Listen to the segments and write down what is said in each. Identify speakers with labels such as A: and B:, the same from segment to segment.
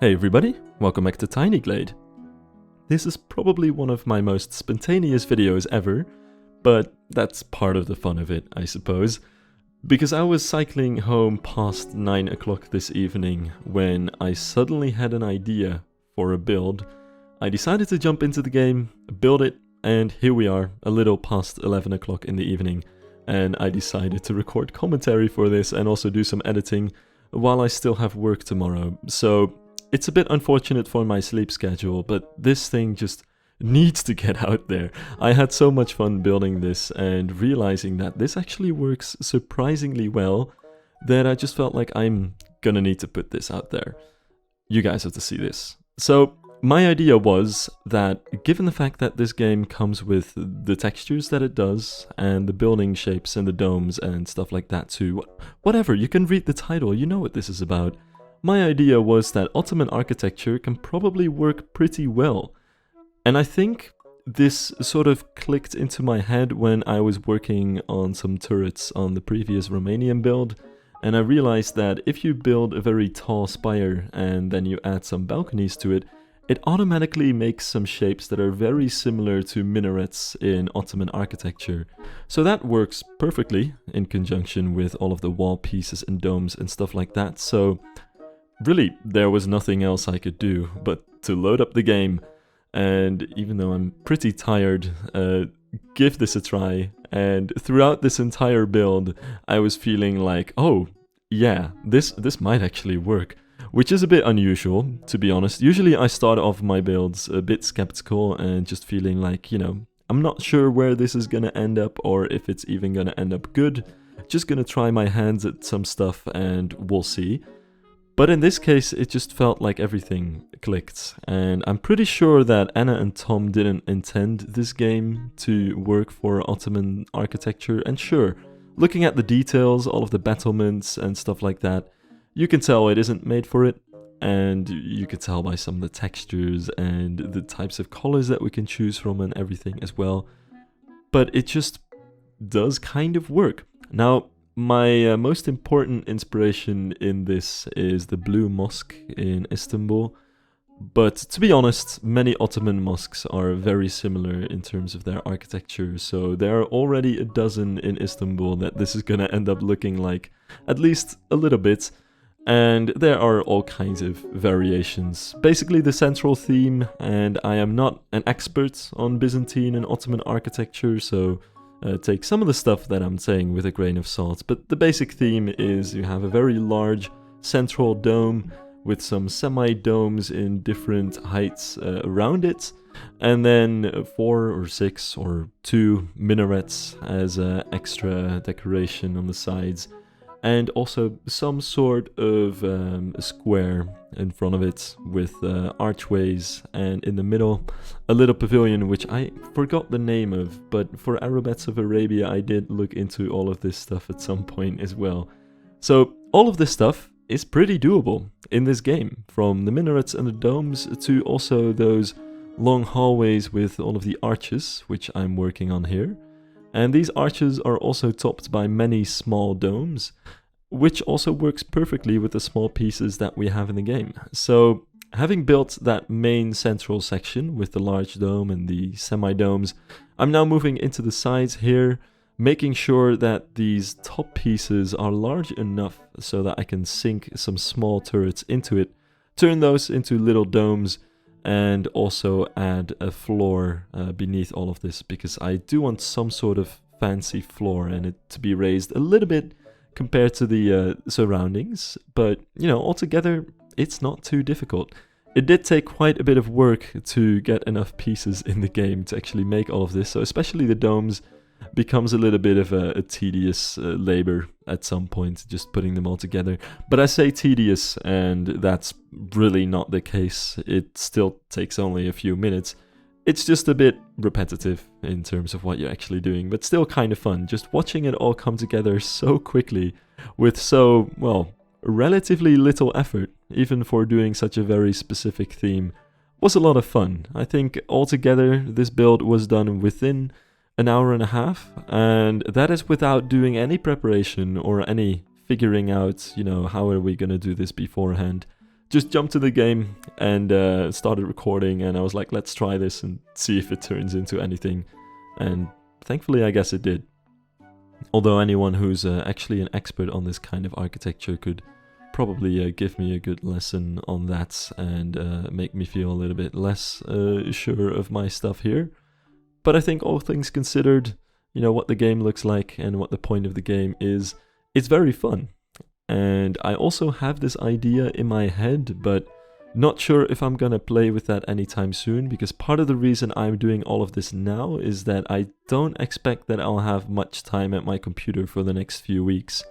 A: Hey everybody, welcome back to Tiny Glade. This is probably one of my most spontaneous videos ever, but that's part of the fun of it, I suppose. Because I was cycling home past 9 o'clock this evening when I suddenly had an idea for a build. I decided to jump into the game, build it, and here we are, a little past 11 o'clock in the evening. And I decided to record commentary for this and also do some editing while I still have work tomorrow. So it's a bit unfortunate for my sleep schedule, but this thing just needs to get out there. I had so much fun building this and realizing that this actually works surprisingly well that I just felt like I'm gonna need to put this out there. You guys have to see this. So my idea was that given the fact that this game comes with the textures that it does and the building shapes and the domes and stuff like that too, whatever, you can read the title, you know what this is about. My idea was that Ottoman architecture can probably work pretty well. And I think this sort of clicked into my head when I was working on some turrets on the previous Romanian build. And I realized that if you build a very tall spire and then you add some balconies to it, it automatically makes some shapes that are very similar to minarets in Ottoman architecture. So that works perfectly in conjunction with all of the wall pieces and domes and stuff like that. So really, there was nothing else I could do but to load up the game, and even though I'm pretty tired, give this a try. And throughout this entire build, I was feeling like, oh, yeah, this might actually work, which is a bit unusual, to be honest. Usually I start off my builds a bit skeptical and just feeling like, I'm not sure where this is gonna end up or if it's even gonna end up good. Just gonna try my hands at some stuff and we'll see. But in this case, it just felt like everything clicked, and I'm pretty sure that Anna and Tom didn't intend this game to work for Ottoman architecture, and sure, looking at the details, all of the battlements and stuff like that, you can tell it isn't made for it, and you can tell by some of the textures and the types of colors that we can choose from and everything as well. But it just does kind of work. Now, my most important inspiration in this is the blue mosque in Istanbul, but to be honest, many Ottoman mosques are very similar in terms of their architecture, so there are already a dozen in Istanbul that this is gonna end up looking like, at least a little bit, and there are all kinds of variations. Basically the central theme, and I am not an expert on Byzantine and Ottoman architecture, so take some of the stuff that I'm saying with a grain of salt, but the basic theme is you have a very large central dome with some semi-domes in different heights around it, and then 4 or 6 or 2 minarets as extra decoration on the sides, and also some sort of a square in front of it with archways, and in the middle a little pavilion which I forgot the name of, but for Arabets of Arabia I did look into all of this stuff at some point as well. So all of this stuff is pretty doable in this game, from the minarets and the domes to also those long hallways with all of the arches, which I'm working on here. And these arches are also topped by many small domes, which also works perfectly with the small pieces that we have in the game. So having built that main central section with the large dome and the semi-domes, I'm now moving into the sides here, making sure that these top pieces are large enough so that I can sink some small turrets into it, turn those into little domes, and also add a floor beneath all of this, because I do want some sort of fancy floor and it to be raised a little bit compared to the surroundings. But, altogether, it's not too difficult. It did take quite a bit of work to get enough pieces in the game to actually make all of this, so especially the domes becomes a little bit of a tedious labor at some point, just putting them all together. But I say tedious, and that's really not the case. It still takes only a few minutes. It's just a bit repetitive in terms of what you're actually doing, but still kind of fun, just watching it all come together so quickly with so, well, relatively little effort, even for doing such a very specific theme, was a lot of fun. I think altogether this build was done within an hour and a half, and that is without doing any preparation or any figuring out, how are we gonna do this beforehand. just jumped to the game and started recording, and I was like, let's try this and see if it turns into anything. And thankfully, I guess it did. Although anyone who's actually an expert on this kind of architecture could probably give me a good lesson on that and make me feel a little bit less sure of my stuff here. But I think all things considered, you know, what the game looks like and what the point of the game is, it's very fun. And I also have this idea in my head, but not sure if I'm gonna play with that anytime soon, because part of the reason I'm doing all of this now is that I don't expect that I'll have much time at my computer for the next few weeks.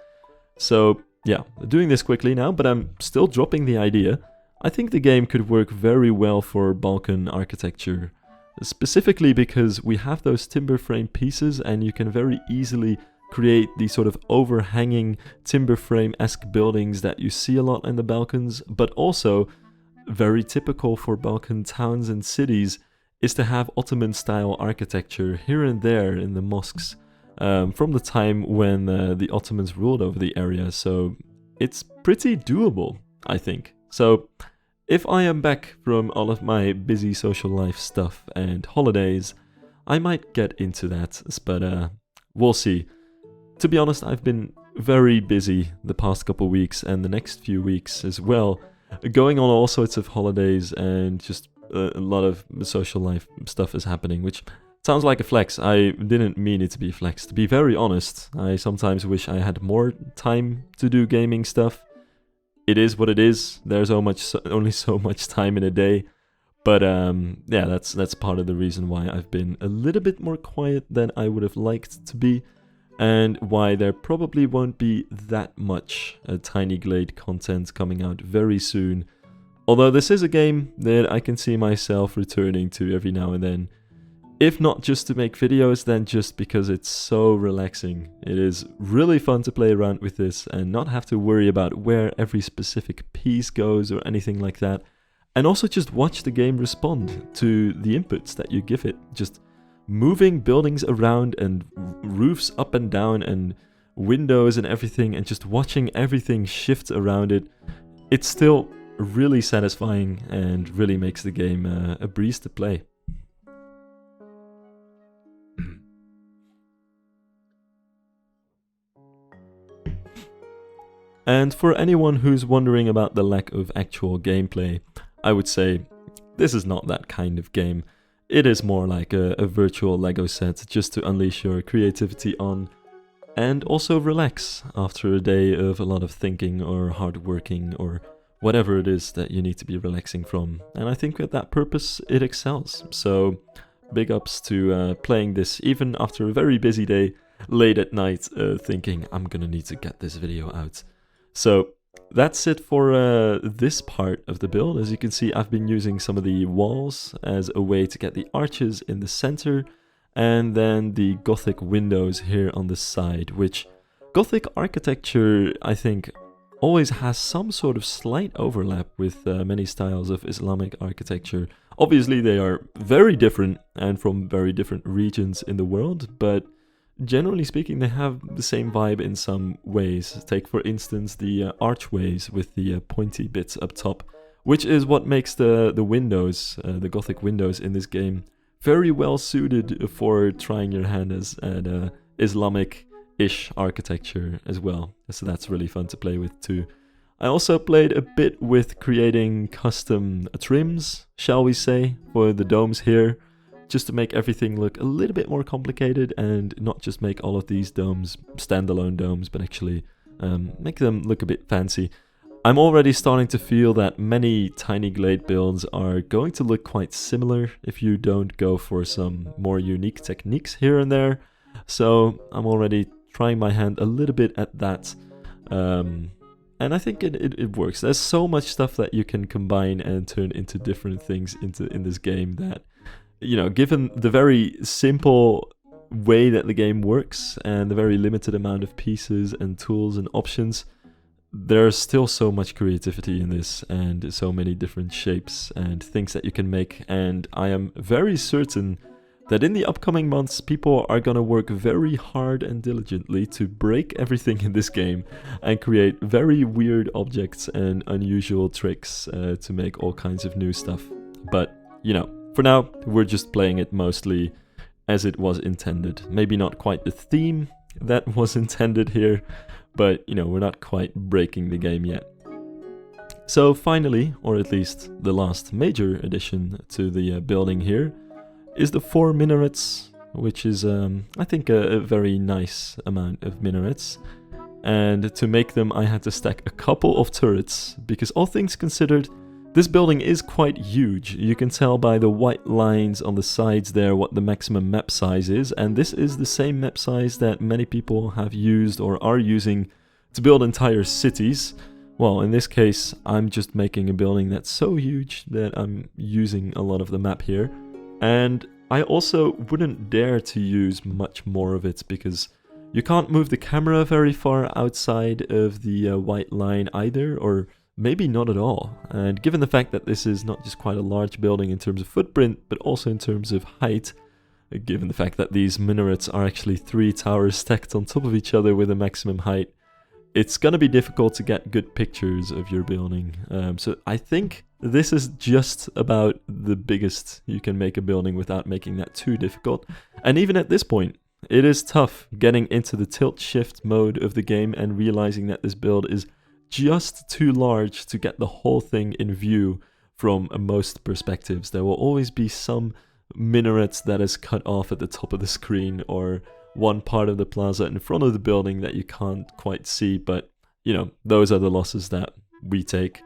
A: So yeah, doing this quickly now, but I'm still dropping the idea. I think the game could work very well for Balkan architecture, specifically because we have those timber frame pieces and you can very easily create these sort of overhanging timber frame-esque buildings that you see a lot in the Balkans, but also very typical for Balkan towns and cities is to have Ottoman-style architecture here and there in the mosques from the time when the Ottomans ruled over the area, so it's pretty doable, I think. So if I am back from all of my busy social life stuff and holidays, I might get into that, but we'll see. To be honest, I've been very busy the past couple weeks and the next few weeks as well, going on all sorts of holidays, and just a lot of social life stuff is happening, which sounds like a flex. I didn't mean it to be a flex. To be very honest, I sometimes wish I had more time to do gaming stuff. It is what it is. There's only so much time in a day. But yeah, that's part of the reason why I've been a little bit more quiet than I would have liked to be, and why there probably won't be that much Tiny Glade content coming out very soon. Although this is a game that I can see myself returning to every now and then. If not just to make videos, then just because it's so relaxing. It is really fun to play around with this and not have to worry about where every specific piece goes or anything like that. And also just watch the game respond to the inputs that you give it. Just moving buildings around and roofs up and down and windows and everything, and just watching everything shift around it. It's still really satisfying and really makes the game a breeze to play. And for anyone who's wondering about the lack of actual gameplay, I would say this is not that kind of game. It is more like a virtual Lego set just to unleash your creativity on, and also relax after a day of a lot of thinking or hard working or whatever it is that you need to be relaxing from. And I think at that purpose it excels. So big ups to playing this even after a very busy day, late at night, thinking I'm gonna need to get this video out. So that's it for this part of the build. As you can see, I've been using some of the walls as a way to get the arches in the center, and then the Gothic windows here on the side, which Gothic architecture, I think, always has some sort of slight overlap with many styles of Islamic architecture. Obviously, they are very different and from very different regions in the world, but generally speaking, they have the same vibe in some ways. Take, for instance, the archways with the pointy bits up top, which is what makes the windows, the Gothic windows in this game, very well suited for trying your hand at Islamic-ish architecture as well. So that's really fun to play with too. I also played a bit with creating custom trims, shall we say, for the domes here, just to make everything look a little bit more complicated and not just make all of these domes standalone domes, but actually make them look a bit fancy. I'm already starting to feel that many Tiny Glade builds are going to look quite similar if you don't go for some more unique techniques here and there. So I'm already trying my hand a little bit at that. And I think it works. There's so much stuff that you can combine and turn into different things in this game that, you know, given the very simple way that the game works and the very limited amount of pieces and tools and options, there's still so much creativity in this and so many different shapes and things that you can make. And I am very certain that in the upcoming months, people are gonna work very hard and diligently to break everything in this game and create very weird objects and unusual tricks to make all kinds of new stuff. But, you know, for now, we're just playing it mostly as it was intended. Maybe not quite the theme that was intended here, but, you know, we're not quite breaking the game yet. So finally, or at least the last major addition to the building here, is the 4 minarets, which is, I think, a very nice amount of minarets. And to make them, I had to stack a couple of turrets, because all things considered, this building is quite huge. You can tell by the white lines on the sides there what the maximum map size is, and this is the same map size that many people have used or are using to build entire cities. Well, in this case, I'm just making a building that's so huge that I'm using a lot of the map here. And I also wouldn't dare to use much more of it because you can't move the camera very far outside of the white line either, or maybe not at all. And given the fact that this is not just quite a large building in terms of footprint, but also in terms of height, given the fact that these minarets are actually 3 towers stacked on top of each other with a maximum height, it's gonna be difficult to get good pictures of your building. So I think this is just about the biggest you can make a building without making that too difficult. And even at this point, it is tough getting into the tilt-shift mode of the game and realizing that this build is just too large to get the whole thing in view from most perspectives. There will always be some minaret that is cut off at the top of the screen, or one part of the plaza in front of the building that you can't quite see, but you know, those are the losses that we take.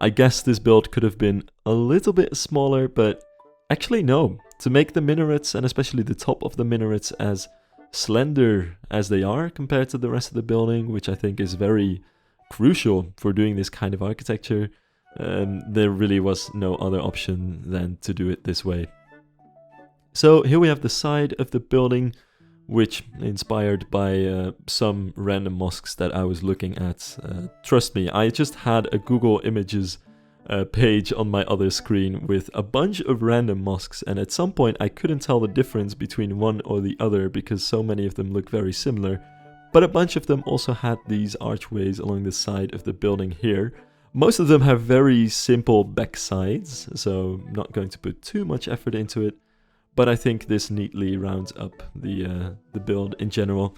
A: I guess this build could have been a little bit smaller, but actually no. To make the minarets, and especially the top of the minarets, as slender as they are compared to the rest of the building, which I think is very crucial for doing this kind of architecture, there really was no other option than to do it this way. So here we have the side of the building, which inspired by some random mosques that I was looking at. Trust me, I just had a Google Images page on my other screen with a bunch of random mosques, and at some point I couldn't tell the difference between one or the other because so many of them look very similar, but a bunch of them also had these archways along the side of the building here. Most of them have very simple back sides, so I'm not going to put too much effort into it. But I think this neatly rounds up the build in general,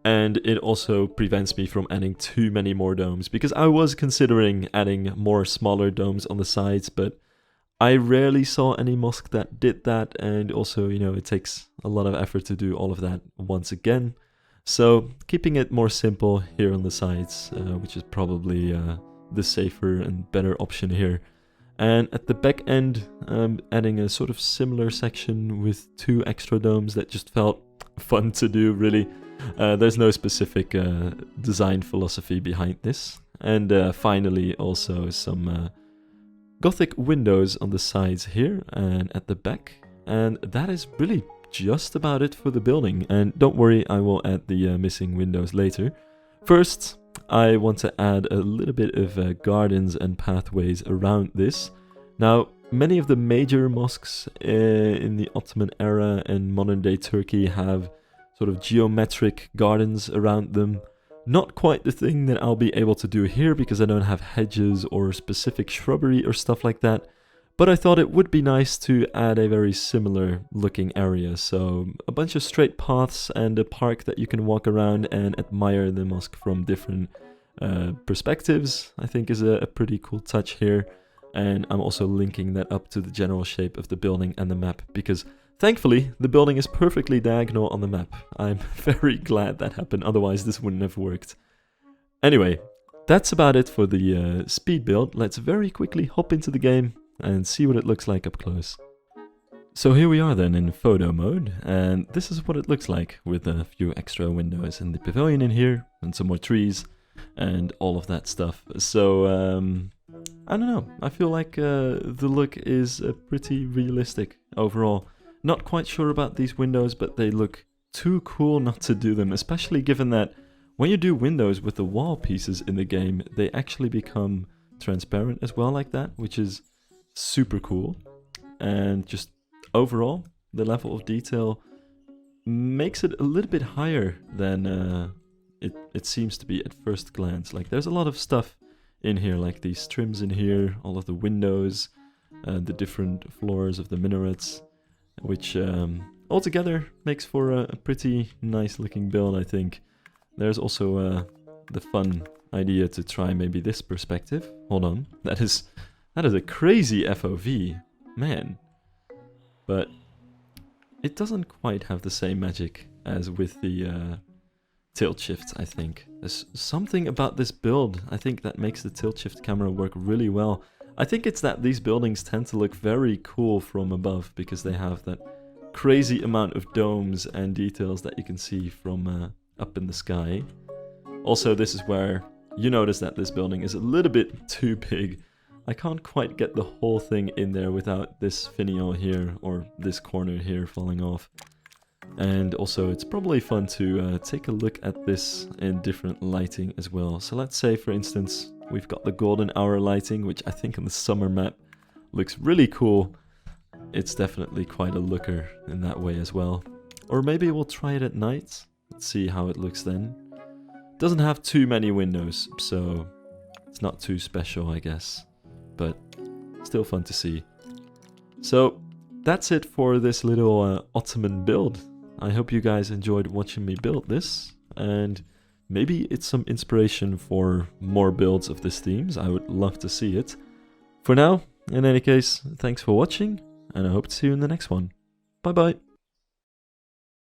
A: and it also prevents me from adding too many more domes, because I was considering adding more smaller domes on the sides, but I rarely saw any mosque that did that, and also, you know, it takes a lot of effort to do all of that once again. So keeping it more simple here on the sides, which is probably the safer and better option here. And at the back end, adding a sort of similar section with 2 extra domes that just felt fun to do, really. There's no specific design philosophy behind this. And finally, also some Gothic windows on the sides here and at the back. And that is really just about it for the building. And don't worry, I will add the missing windows later. First, I want to add a little bit of gardens and pathways around this. Now, many of the major mosques in the Ottoman era and modern day Turkey have sort of geometric gardens around them. Not quite the thing that I'll be able to do here because I don't have hedges or specific shrubbery or stuff like that. But I thought it would be nice to add a very similar looking area. So a bunch of straight paths and a park that you can walk around and admire the mosque from different perspectives, I think is a pretty cool touch here. And I'm also linking that up to the general shape of the building and the map, because thankfully the building is perfectly diagonal on the map. I'm very glad that happened, otherwise this wouldn't have worked. Anyway, that's about it for the speed build. Let's very quickly hop into the game and see what it looks like up close. So here we are then in photo mode, and this is what it looks like with a few extra windows and the pavilion in here and some more trees and all of that stuff. So I don't know, I feel like the look is pretty realistic overall. Not quite sure about these windows, but they look too cool not to do them, especially given that when you do windows with the wall pieces in the game, they actually become transparent as well like that, which is super cool. And just overall, the level of detail makes it a little bit higher than it seems to be at first glance. Like, there's a lot of stuff in here, like these trims in here, all of the windows, the different floors of the minarets, which altogether makes for a pretty nice looking build, I think. There's also the fun idea to try maybe this perspective. Hold on, that is a crazy FOV, man. But it doesn't quite have the same magic as with the tilt shift, I think. There's something about this build, I think, that makes the tilt shift camera work really well. I think it's that these buildings tend to look very cool from above because they have that crazy amount of domes and details that you can see from up in the sky. Also, this is where you notice that this building is a little bit too big. I can't quite get the whole thing in there without this finial here or this corner here falling off. And also, it's probably fun to take a look at this in different lighting as well. So let's say, for instance, we've got the golden hour lighting, which I think on the summer map looks really cool. It's definitely quite a looker in that way as well. Or maybe we'll try it at night. Let's see how it looks then. Doesn't have too many windows, so it's not too special, I guess. But still fun to see. So that's it for this little Ottoman build. I hope you guys enjoyed watching me build this, and maybe it's some inspiration for more builds of this themes. I would love to see it. For now, in any case, thanks for watching, and I hope to see you in the next one. Bye bye!